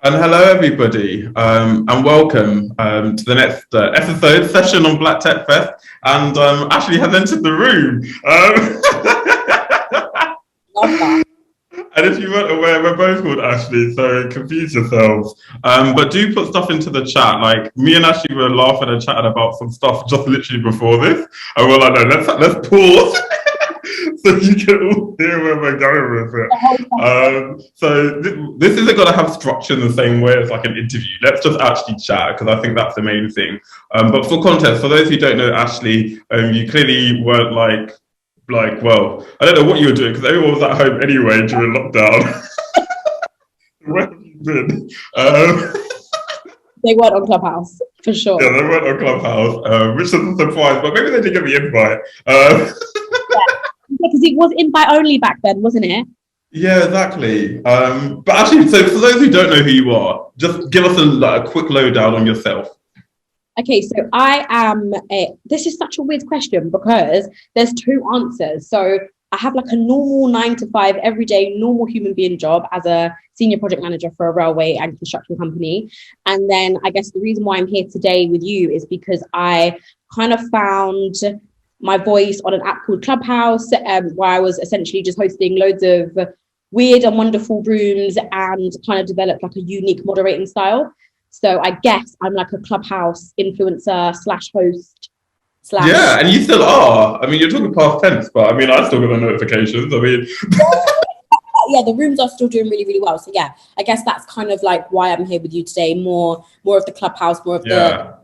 And hello, everybody, and welcome to the next episode session on Black Tech Fest. And Ashley has entered the room. Love that. And if you weren't aware, we're both called Ashley, so confuse yourselves. But do put stuff into the chat. Like me and Ashley were laughing and chatting about some stuff just literally before this, and we're like, no, let's pause. So you can all hear where we're going with it. So this isn't going to have structure in the same way as like an interview. Let's just actually chat because I think that's the main thing. But for context, for those who don't know Ashley, you clearly weren't like, well, I don't know what you were doing because everyone was at home anyway during lockdown. Where have you been? They weren't on Clubhouse, for sure. Yeah, they weren't on Clubhouse, which is a surprise, but maybe they did get the invite. Because it was invite only back then, wasn't it? Yeah, exactly. But actually, so for those who don't know who you are, just give us a quick lowdown on yourself. Okay, so I am this is such a weird question because there's two answers. So I have like a normal 9 to 5 everyday normal human being job as a senior project manager for a railway and construction company. And then I guess the reason why I'm here today with you is because I kind of found my voice on an app called Clubhouse, where I was essentially just hosting loads of weird and wonderful rooms and kind of developed like a unique moderating style. So I guess I'm like a Clubhouse influencer / host / Yeah, and you still are. I mean, you're talking past tense, but I mean, I still get the notifications. I mean, yeah, the rooms are still doing really, really well. So yeah, I guess that's kind of like why I'm here with you today. More of the Clubhouse, more of the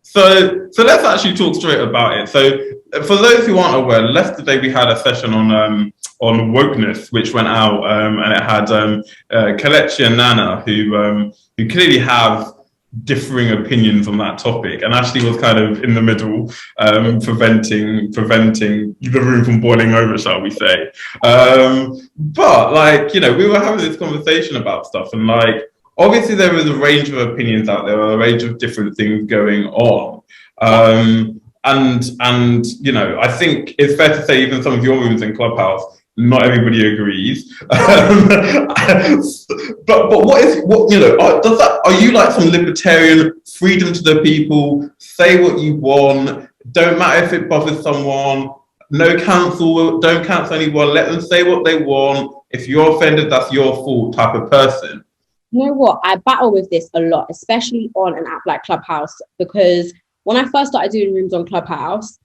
So let's actually talk straight about it. So for those who aren't aware, yesterday we had a session on wokeness, which went out, and it had Kelechi and Nana, who clearly have differing opinions on that topic, and Ashley was kind of in the middle, preventing the room from boiling over, shall we say. But like, you know, we were having this conversation about stuff, and like, obviously there was a range of opinions out there, a range of different things going on. And you know, I think it's fair to say even some of your rooms in Clubhouse, not everybody agrees. But what you know, are you like some libertarian freedom to the people, say what you want, don't matter if it bothers someone, no cancel, don't cancel anyone, let them say what they want, if you're offended that's your fault type of person? You know what? I battle with this a lot, especially on an app like Clubhouse, because when I first started doing rooms on Clubhouse,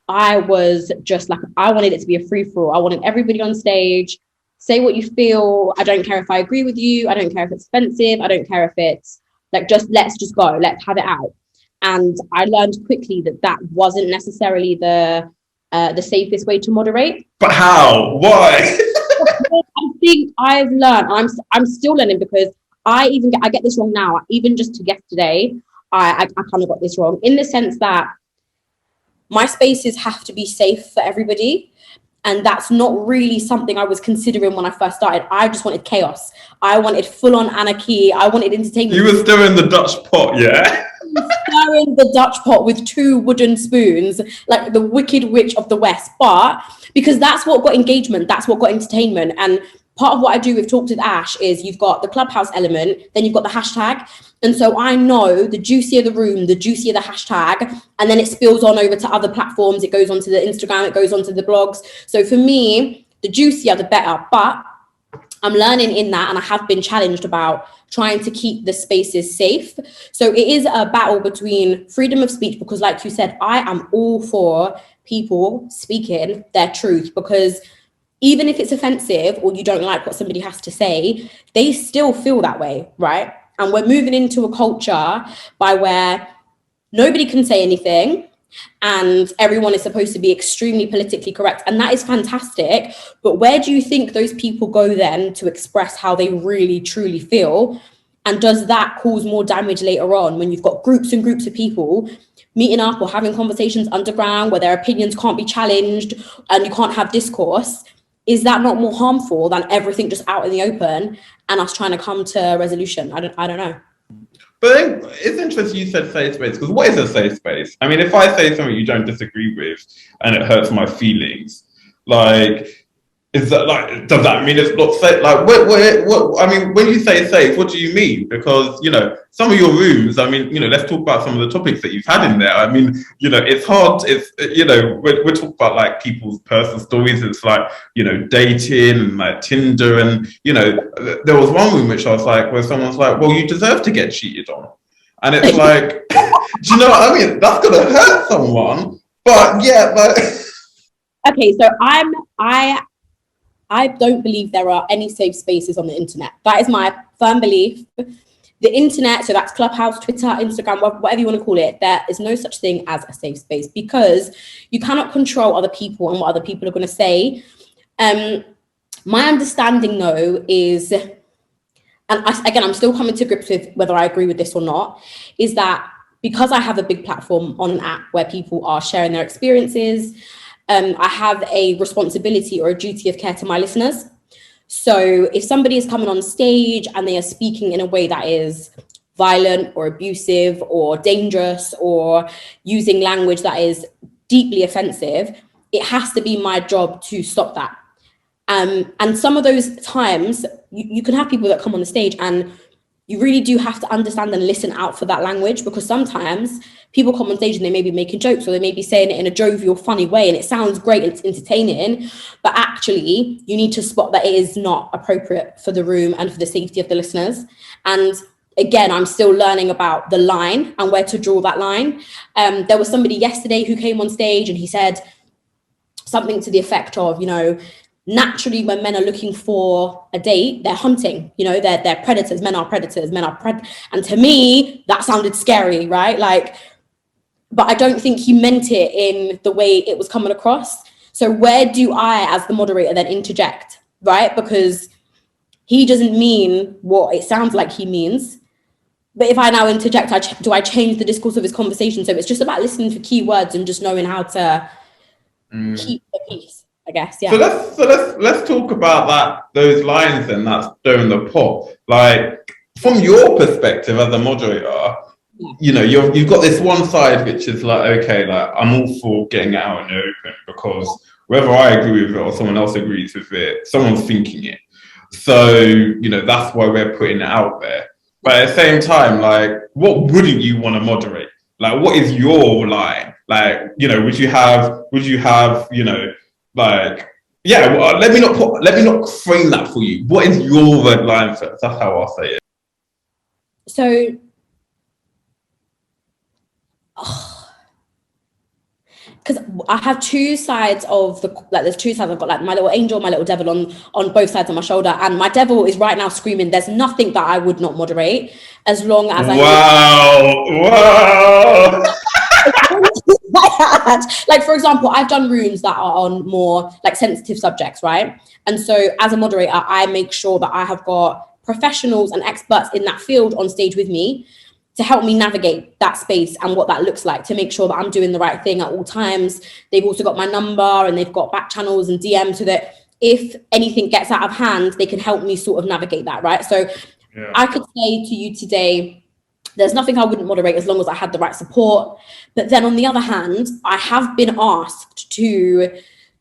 I was just like, I wanted it to be a free-for-all. I wanted everybody on stage, say what you feel. I don't care if I agree with you. I don't care if it's offensive. I don't care if it's like, let's just go, let's have it out. And I learned quickly that wasn't necessarily the safest way to moderate. But how? Why? I think I've learned, I'm still learning because I get this wrong now. Even just to yesterday, I kind of got this wrong in the sense that my spaces have to be safe for everybody. And that's not really something I was considering when I first started. I just wanted chaos. I wanted full on anarchy. I wanted entertainment. You were stirring the Dutch pot, yeah? Stirring the Dutch pot with 2 wooden spoons, like the Wicked Witch of the West. But because that's what got engagement, that's what got entertainment. And part of what I do with Talks with Ash is you've got the Clubhouse element, then you've got the hashtag. And so I know the juicier the room, the juicier the hashtag, and then it spills on over to other platforms. It goes onto the Instagram, it goes onto the blogs. So for me, the juicier, the better. But I'm learning in that, and I have been challenged about trying to keep the spaces safe. So it is a battle between freedom of speech, because like you said, I am all for people speaking their truth, because even if it's offensive or you don't like what somebody has to say, they still feel that way, right? And we're moving into a culture by where nobody can say anything and everyone is supposed to be extremely politically correct. And that is fantastic. But where do you think those people go then to express how they really, truly feel? And does that cause more damage later on when you've got groups and groups of people meeting up or having conversations underground where their opinions can't be challenged and you can't have discourse? Is that not more harmful than everything just out in the open and us trying to come to a resolution? I don't know. But it's interesting you said safe space, because what is a safe space? I mean, if I say something you don't disagree with and it hurts my feelings, like, Is that like, does that mean it's not safe? Like, what, I mean, when you say safe, what do you mean? Because, you know, some of your rooms, I mean, you know, let's talk about some of the topics that you've had in there. I mean, you know, it's hard, it's, you know, we're talking about like people's personal stories. It's like, you know, dating and like Tinder. And, you know, there was one room which I was like, where someone's like, well, you deserve to get cheated on. And it's like, do you know what I mean? That's going to hurt someone. But yeah, but. Okay, so I don't believe there are any safe spaces on the internet. That is my firm belief. The internet, so that's Clubhouse, Twitter, Instagram, whatever you want to call it, there is no such thing as a safe space because you cannot control other people and what other people are going to say. My understanding, though, is, and I'm still coming to grips with whether I agree with this or not, is that because I have a big platform on an app where people are sharing their experiences, I have a responsibility or a duty of care to my listeners. So if somebody is coming on stage and they are speaking in a way that is violent or abusive or dangerous or using language that is deeply offensive, it has to be my job to stop that. And some of those times you can have people that come on the stage and you really do have to understand and listen out for that language, because sometimes people come on stage and they may be making jokes or they may be saying it in a jovial, funny way, and it sounds great and it's entertaining, but actually you need to spot that it is not appropriate for the room and for the safety of the listeners. And again, I'm still learning about the line and where to draw that line. There was somebody yesterday who came on stage and he said something to the effect of, you know, naturally when men are looking for a date, they're hunting, you know, they're predators, men are predators, and to me that sounded scary, right? Like, but I don't think he meant it in the way it was coming across. So where do I as the moderator then interject, right? Because he doesn't mean what it sounds like he means. But if I now interject, do I change the discourse of his conversation? So it's just about listening for keywords and just knowing how to keep the peace, I guess. Yeah. So let's talk about those lines then that's stirring the pot. Like, from your perspective as a moderator, you know, you've got this one side which is like, okay, like I'm all for getting it out in the open because whether I agree with it or someone else agrees with it, someone's thinking it. So, you know, that's why we're putting it out there. But at the same time, like, what wouldn't you want to moderate? Like, what is your line? Like, you know, would you have, you know, like, yeah, well, let me not frame that for you. What is your red line first? That's how I'll say it. So, because I have two sides of there's two sides. I've got like my little angel, my little devil on both sides of my shoulder, and my devil is right now screaming, there's nothing that I would not moderate as long as I wow. Like, for example, I've done rooms that are on more like sensitive subjects, right? And so as a moderator, I make sure that I have got professionals and experts in that field on stage with me to help me navigate that space and what that looks like, to make sure that I'm doing the right thing at all times. They've also got my number and they've got back channels and DMs so that if anything gets out of hand, they can help me sort of navigate that, right? So yeah. I could say to you today, there's nothing I wouldn't moderate as long as I had the right support. But then on the other hand, I have been asked to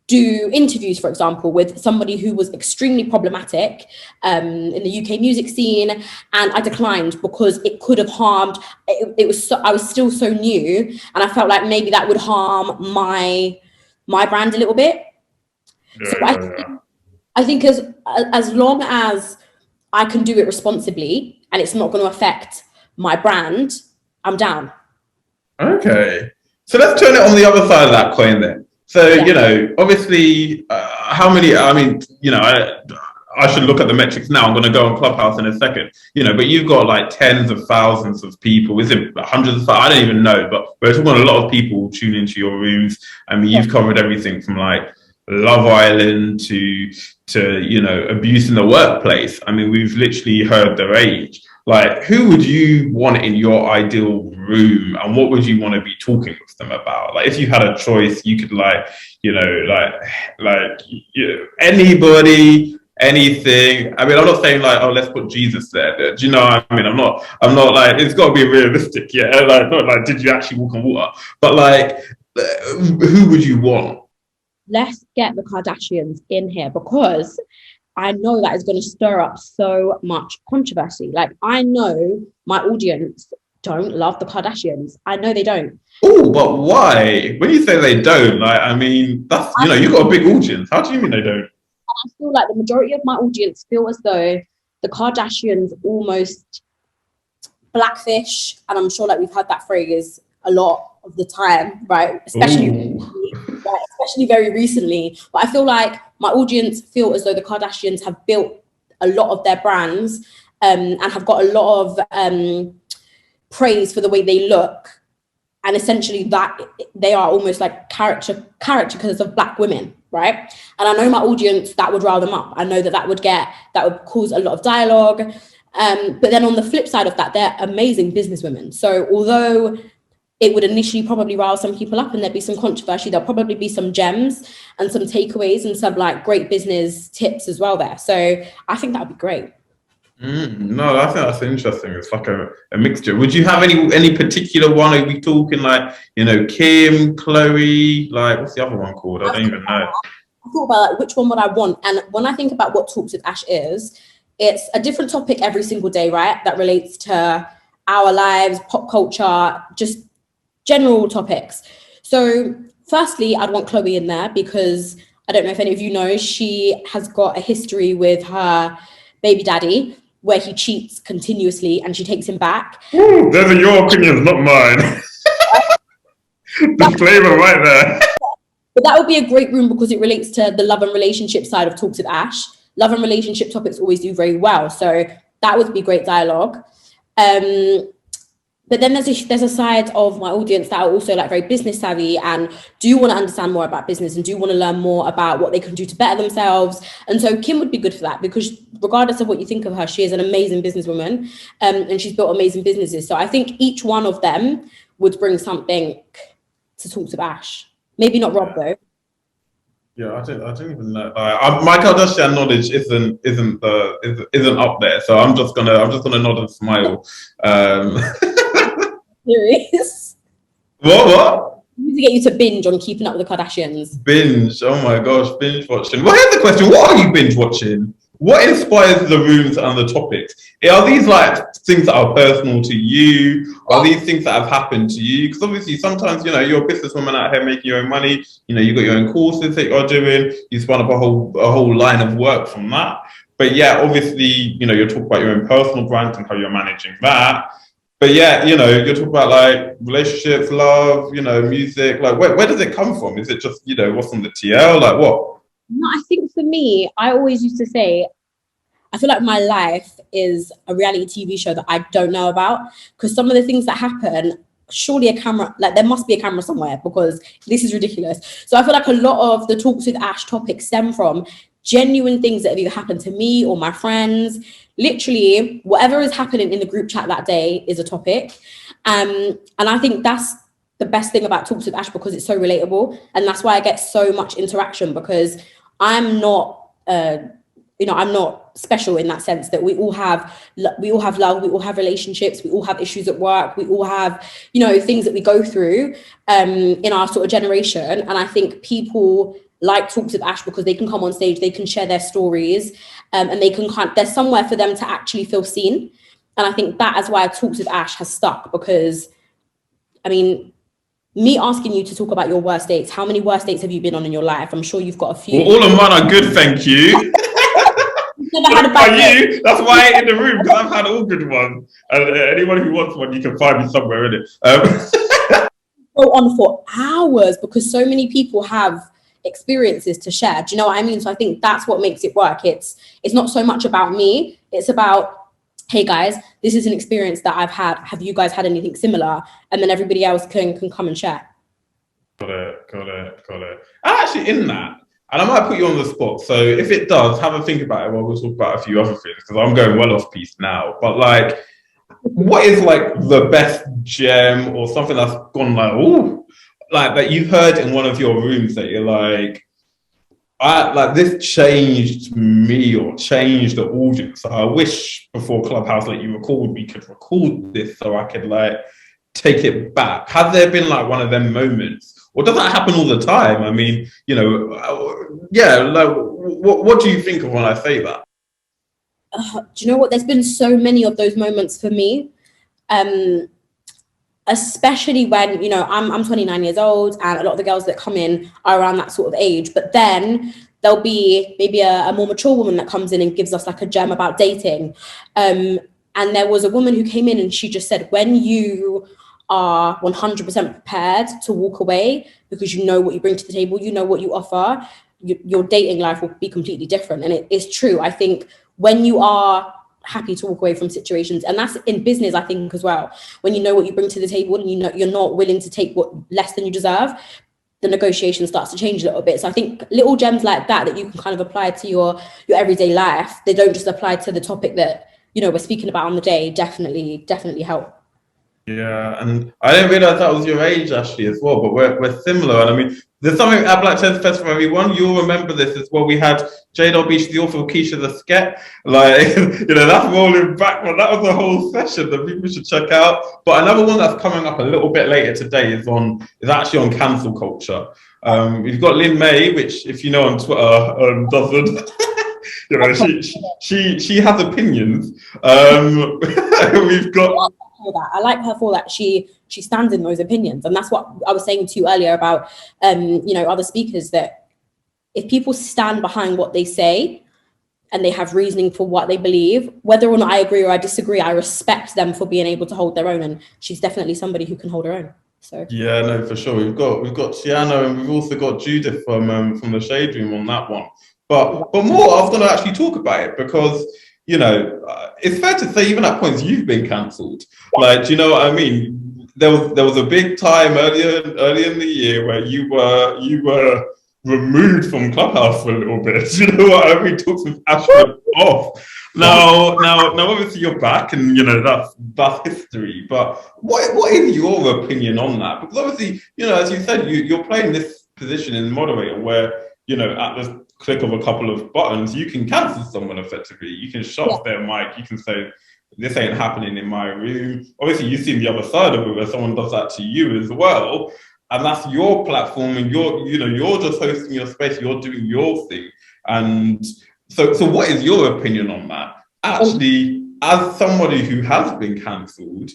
do interviews, for example, with somebody who was extremely problematic in the UK music scene, and I declined because it could have harmed. I was still so new, and I felt like maybe that would harm my brand a little bit. Yeah, so I think as long as I can do it responsibly and it's not going to affect my brand, I'm down. Okay, so let's turn it on the other side of that coin then. So, yeah. You know, obviously, how many, I mean, you know, I should look at the metrics now. I'm going to go on Clubhouse in a second, you know, but you've got like tens of thousands of people. Is it hundreds of thousands? I don't even know, but we're talking about a lot of people tune into your rooms. I mean, you've covered everything from like Love Island to, you know, abuse in the workplace. I mean, we've literally heard their age. Like, who would you want in your ideal room, and what would you want to be talking with them about? Like, if you had a choice, you could like, you know, like you know, anybody, anything. I mean, I'm not saying like, oh, let's put Jesus there. Do you know what I mean? I'm not like, it's got to be realistic, yeah. Like, not like, did you actually walk on water? But like, who would you want? let's get the Kardashians in here because I know that is going to stir up so much controversy. Like, I know my audience don't love the Kardashians. I know they don't. Oh, but why? When you say they don't, like, I mean, that's, you know, you got a big audience. How do you mean they don't? I feel like the majority of my audience feel as though the Kardashians almost blackfish, and I'm sure like we've had that phrase a lot of the time, right? Especially very recently. But I feel like my audience feel as though the Kardashians have built a lot of their brands and have got a lot of praise for the way they look, and essentially that they are almost like caricatures of black women, right? And I know my audience, that would rile them up. I know that would cause a lot of dialogue. But then on the flip side of that, they're amazing businesswomen. So although it would initially probably rile some people up and there'd be some controversy, there'll probably be some gems and some takeaways and some like great business tips as well there. So I think that would be great. No, I think that's interesting. It's like a mixture. Would you have any particular one? Are we talking like, you know, Kim, Chloe, like what's the other one called? I don't even know. I thought about like which one would I want, and when I think about what Talks with Ash is, it's a different topic every single day, right? That relates to our lives, pop culture, just general topics. So firstly, I'd want Chloe in there because I don't know if any of you know, she has got a history with her baby daddy where he cheats continuously and she takes him back. Ooh, those are your opinions, not mine. Disclaimer right there. But that would be a great room because it relates to the love and relationship side of Talks with Ash. Love and relationship topics always do very well. So that would be great dialogue. But then there's a side of my audience that are also like very business savvy and do want to understand more about business and do want to learn more about what they can do to better themselves. And so Kim would be good for that because regardless of what you think of her, she is an amazing businesswoman and she's built amazing businesses. So I think each one of them would bring something to Talk to Ash. Maybe not Rob though. Yeah, I don't even know. My Kardashian knowledge isn't up there, so I'm just gonna nod and smile. Serious? What? We need to get you to binge on Keeping Up with the Kardashians. Binge? Oh my gosh, binge watching. Well, here's the question: what are you binge watching? What inspires the rooms and the topics? Are these like things that are personal to you? Are these things that have happened to you? Because obviously sometimes, you know, you're a businesswoman out here making your own money. You know, you got your own courses that you're doing. You spun up a whole line of work from that. But yeah, obviously, you know, you're talking about your own personal brand and how you're managing that. But yeah, you know, you're talking about like relationships, love, you know, music. Like, where does it come from? Is it just, you know, what's on the TL? Like, what? No, I think for me, I always used to say, I feel like my life is a reality TV show that I don't know about because some of the things that happen, surely a camera, like there must be a camera somewhere because this is ridiculous. So I feel like a lot of the Talks with Ash topics stem from genuine things that have either happened to me or my friends. Literally, whatever is happening in the group chat that day is a topic. And I think that's the best thing about Talks with Ash because it's so relatable. And that's why I get so much interaction because I'm not, I'm not special in that sense that we all have love, we all have relationships, we all have issues at work, we all have, you know, things that we go through in our sort of generation. And I think people like Talks with Ash because they can come on stage, they can share their stories and they can there's somewhere for them to actually feel seen. And I think that is why Talks with Ash has stuck because, I mean, me asking you to talk about your worst dates, how many worst dates have you been on in your life? I'm sure you've got a few. Well, all of mine are good, thank you. Never had a bad date. That's why I ain't in the room because I've had all good ones. And anyone who wants one, you can find me somewhere in it. Go on for hours because so many people have experiences to share. Do you know what I mean? So I think that's what makes it work. It's not so much about me. It's about, hey guys, this is an experience that I've had. Have you guys had anything similar? And then everybody else can come and share. Got it. Actually, in that, and I might put you on the spot. So if it does, have a think about it while we'll talk about a few other things because I'm going well off piece now. But like, what is like the best gem or something that's gone like, ooh, like that you've heard in one of your rooms that you're like, this changed me or changed the audience. So I wish before Clubhouse that you record, we could record this so I could like take it back. Has there been like one of them moments? or does that happen all the time? I mean, you know, yeah, like, what do you think of when I say that? Do you know what? There's been so many of those moments for me. Especially when, you know, I'm 29 years old and a lot of the girls that come in are around that sort of age, but then there'll be maybe a more mature woman that comes in and gives us like a gem about dating. And there was a woman who came in and she just said, when you are 100% prepared to walk away because you know what you bring to the table, you know what you offer, your dating life will be completely different. And it is true. I think when you are happy to walk away from situations, and that's in business, I think, as well, when you know what you bring to the table and you know you're not willing to take what less than you deserve, the negotiation starts to change a little bit. So I think little gems like that you can kind of apply to your everyday life, they don't just apply to the topic that, you know, we're speaking about on the day, definitely help. Yeah, and I didn't realize that was your age, Ashley, as well. But we're similar, and I mean, there's something at Black Chess Fest for everyone. You'll remember this as well. We had Jade Beach, the author of Keisha the Sket. Like, you know, that's rolling back. But that was a whole session that people should check out. But another one that's coming up a little bit later today is actually on cancel culture. We've got Lynn May, which, if you know on Twitter, doesn't. You know, she has opinions. We've got. I like her for that. She stands in those opinions, and that's what I was saying to you earlier about you know, other speakers, that if people stand behind what they say and they have reasoning for what they believe, whether or not I agree or I disagree, I respect them for being able to hold their own, and she's definitely somebody who can hold her own. So yeah, no, for sure. We've got Tiana, and we've also got Judith from the Shade Room on that one. But more, I was going to actually talk about it because, you know, it's fair to say even at points you've been cancelled. Like, do you know what I mean? There was a big time earlier in the year where you were removed from Clubhouse for a little bit. Do you know what I mean? Took some Ashford off. Now, obviously you're back, and you know that's history. But what is your opinion on that? Because obviously, you know, as you said, you're playing this position in moderator where, you know, at the click of a couple of buttons, you can cancel someone effectively. You can shut off their mic. You can say, this ain't happening in my room. Obviously, you've seen the other side of it where someone does that to you as well. And that's your platform, and you're just hosting your space, you're doing your thing. And so what is your opinion on that? Actually, as somebody who has been cancelled,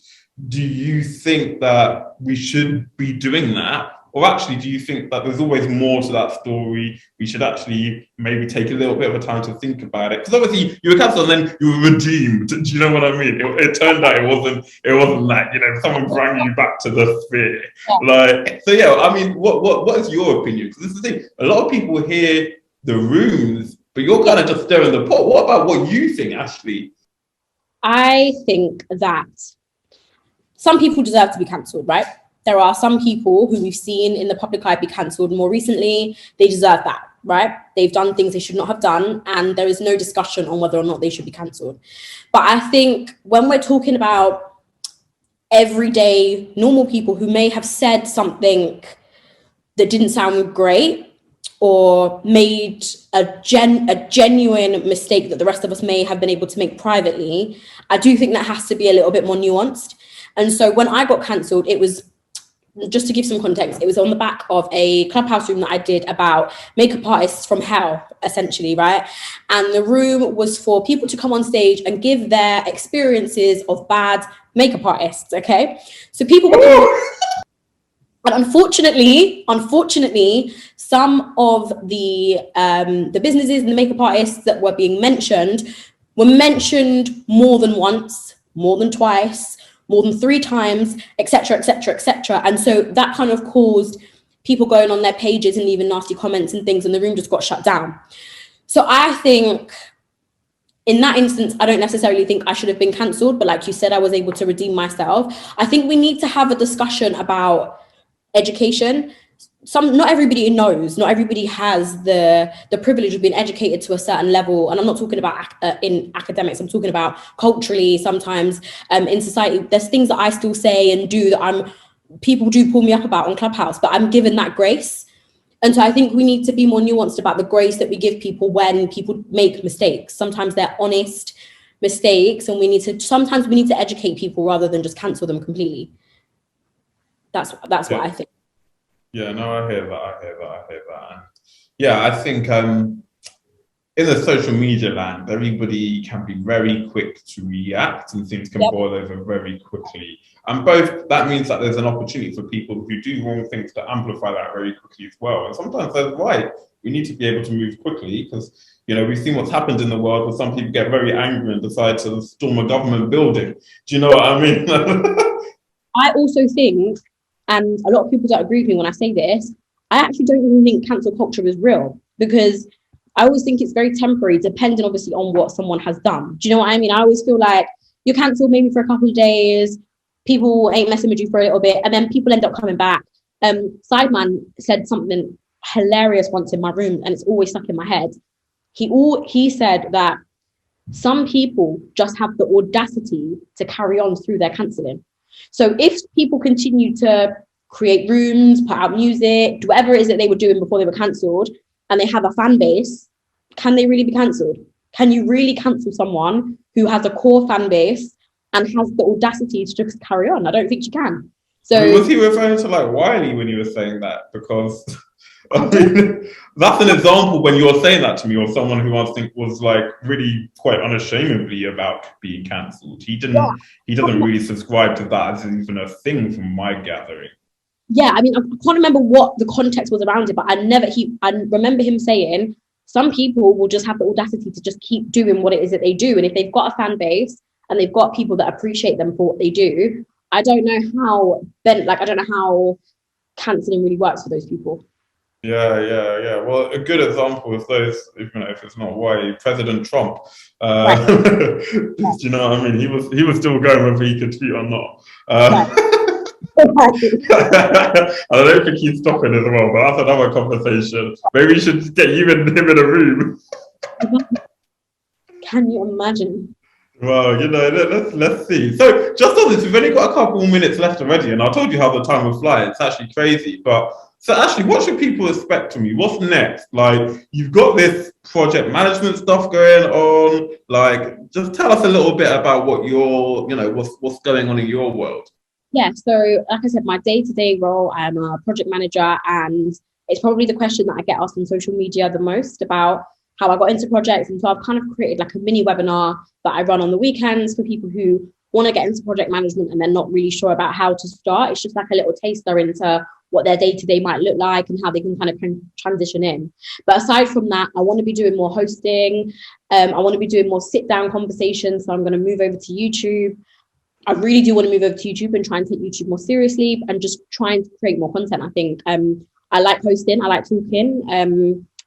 do you think that we should be doing that? Or actually, do you think that there's always more to that story? We should actually maybe take a little bit of a time to think about it. Because obviously you were cancelled and then you were redeemed. Do you know what I mean? It turned out it wasn't that, you know, someone brought you back to the sphere. Like, so yeah, I mean, what is your opinion? Because this is the thing, a lot of people hear the rooms, but you're kind of just stirring the pot. What about what you think, Ashley? I think that some people deserve to be cancelled, right? There are some people who we've seen in the public eye be cancelled more recently. They deserve that, right? They've done things they should not have done, and there is no discussion on whether or not they should be cancelled. But I think when we're talking about everyday normal people who may have said something that didn't sound great or made a genuine mistake that the rest of us may have been able to make privately, I do think that has to be a little bit more nuanced. And so when I got cancelled, it was, just to give some context, it was on the back of a Clubhouse room that I did about makeup artists from hell, essentially, right? And the room was for people to come on stage and give their experiences of bad makeup artists, okay? So people were... And unfortunately, some of the businesses and the makeup artists that were being mentioned were mentioned more than once, more than twice, more than 3 times, etc., etc., etc. And so that kind of caused people going on their pages and leaving nasty comments and things, and the room just got shut down. So I think in that instance, I don't necessarily think I should have been cancelled, but like you said, I was able to redeem myself. I think we need to have a discussion about education. Not everybody knows, not everybody has the privilege of being educated to a certain level. And I'm not talking about in academics, I'm talking about culturally. Sometimes in society, there's things that I still say and do that people do pull me up about on Clubhouse, but I'm given that grace. And so I think we need to be more nuanced about the grace that we give people when people make mistakes. Sometimes they're honest mistakes, and sometimes we need to educate people rather than just cancel them completely. That's what I think. Yeah, no, I hear that. And yeah, I think in the social media land, everybody can be very quick to react and things can Yep. boil over very quickly. And both, that means that there's an opportunity for people who do wrong things to amplify that very quickly as well. And sometimes they're right. We need to be able to move quickly because, you know, we've seen what's happened in the world where some people get very angry and decide to storm a government building. Do you know what I mean? I also think, and a lot of people don't agree with me when I say this, I actually don't even think cancel culture is real because I always think it's very temporary, depending obviously on what someone has done. Do you know what I mean? I always feel like you're cancelled maybe for a couple of days, people ain't messing with you for a little bit, and then people end up coming back. Sideman said something hilarious once in my room, and it's always stuck in my head. He said that some people just have the audacity to carry on through their cancelling. So if people continue to create rooms, put out music, do whatever it is that they were doing before they were cancelled, and they have a fan base, can they really be cancelled? Can you really cancel someone who has a core fan base and has the audacity to just carry on? I don't think you can. So I mean, was he referring to like Wiley when he was saying that? Because I mean, that's an example when you're saying that to me, or someone who I think was like really quite unashamedly about being cancelled. He doesn't really subscribe to that as even a thing from my gathering. Yeah, I mean, I can't remember what the context was around it, but I remember him saying some people will just have the audacity to just keep doing what it is that they do. And if they've got a fan base and they've got people that appreciate them for what they do, I don't know I don't know how cancelling really works for those people. Yeah. Well, a good example is those, even if it's not why President Trump. Right. Do you know what I mean? He was still going whether he could tweet or not. Right. I don't think he's stopping as well, but that's another conversation. Maybe we should get you and him in a room. Can you imagine? Well, you know, let's see. So, just on this, we've only got a couple more minutes left already, and I told you how the time will fly. It's actually crazy. But so, Ashley, what should people expect from you? What's next? Like, you've got this project management stuff going on. Like, just tell us a little bit about what what's going on in your world. Yeah, so like I said, my day-to-day role, I'm a project manager, and it's probably the question that I get asked on social media the most about how I got into projects. And so I've kind of created like a mini webinar that I run on the weekends for people who want to get into project management and they're not really sure about how to start. It's just like a little taster into what their day-to-day might look like and how they can kind of transition in. But aside from that, I want to be doing more hosting. I want to be doing more sit-down conversations. So I'm going to move over to YouTube. I really do want to move over to YouTube and try and take YouTube more seriously and just trying to create more content. I think I like hosting, I like talking,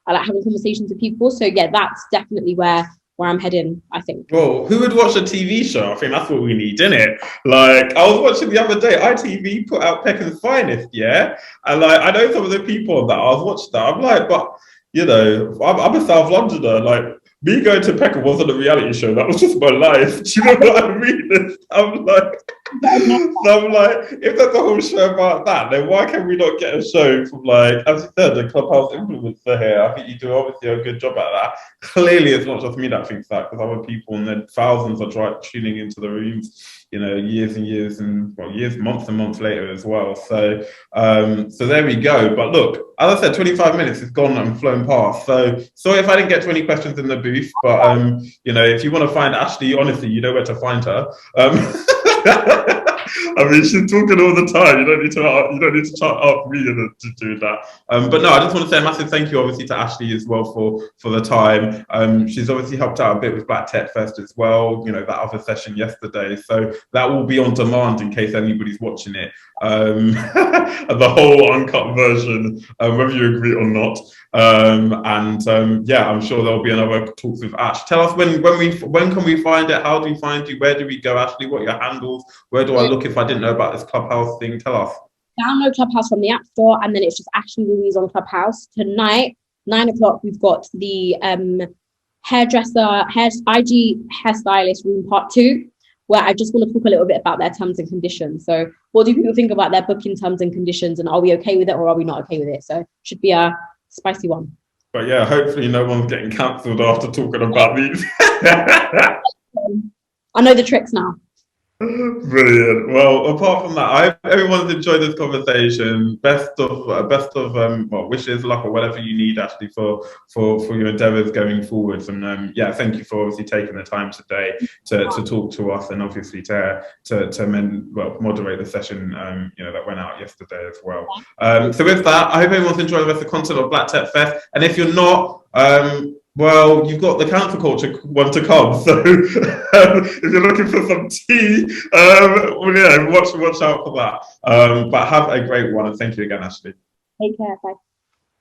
I like having conversations with people. So yeah, that's definitely where I'm heading, I think. Well, who would watch a TV show? I think that's what we need, isn't it? Like, I was watching the other day, ITV put out Peckham's Finest, yeah? And like, I know some of the people on that, I was watching that, I'm like, but, you know, I'm a South Londoner, like, me going to Peckham wasn't a reality show, that was just my life. Do you know what I mean? I'm like, if there's a whole show about that, then why can we not get a show from, like, as you said, the clubhouse influencer here? I think you do obviously a good job at that. Clearly, it's not just me that thinks that, because other people and then thousands are tuning into the rooms, you know, years and years and months and months later as well. So, so there we go. But look, as I said, 25 minutes has gone and flown past. So sorry if I didn't get to any questions in the booth, but you know, if you want to find Ashley, honestly, you know where to find her. I mean, she's talking all the time. You don't need to chat up me to do that. But no, I just want to say a massive thank you, obviously, to Ashley as well for the time. She's obviously helped out a bit with Black Tech Fest as well. You know, that other session yesterday. So that will be on demand in case anybody's watching it. The whole uncut version, whether you agree or not. Yeah, I'm sure there'll be another talks with Ash. Tell us when can we find it? How do we find you? Where do we go, Ashley? What are your handles? Where do I look if I didn't know about this Clubhouse thing? Tell us. Download Clubhouse from the App Store, and then it's just Ashley Louise on Clubhouse. Tonight, 9:00, we've got the IG hairstylist room part 2, where I just want to talk a little bit about their terms and conditions. So what do people think about their booking terms and conditions, and are we okay with it or are we not okay with it? So should be a spicy one. But yeah, hopefully no one's getting cancelled after talking about these. I know the tricks now. Brilliant. Well, apart from that, I hope everyone's enjoyed this conversation. Best of wishes, luck, or whatever you need actually for your endeavours going forwards. And yeah, thank you for obviously taking the time today to talk to us, and obviously moderate the session that went out yesterday as well. So with that, I hope everyone's enjoyed the rest of the content of Black Tech Fest. And if you're not, well, you've got the counterculture one to come. So if you're looking for some tea, well, yeah, watch out for that. But have a great one, and thank you again, Ashley. Take care. Bye.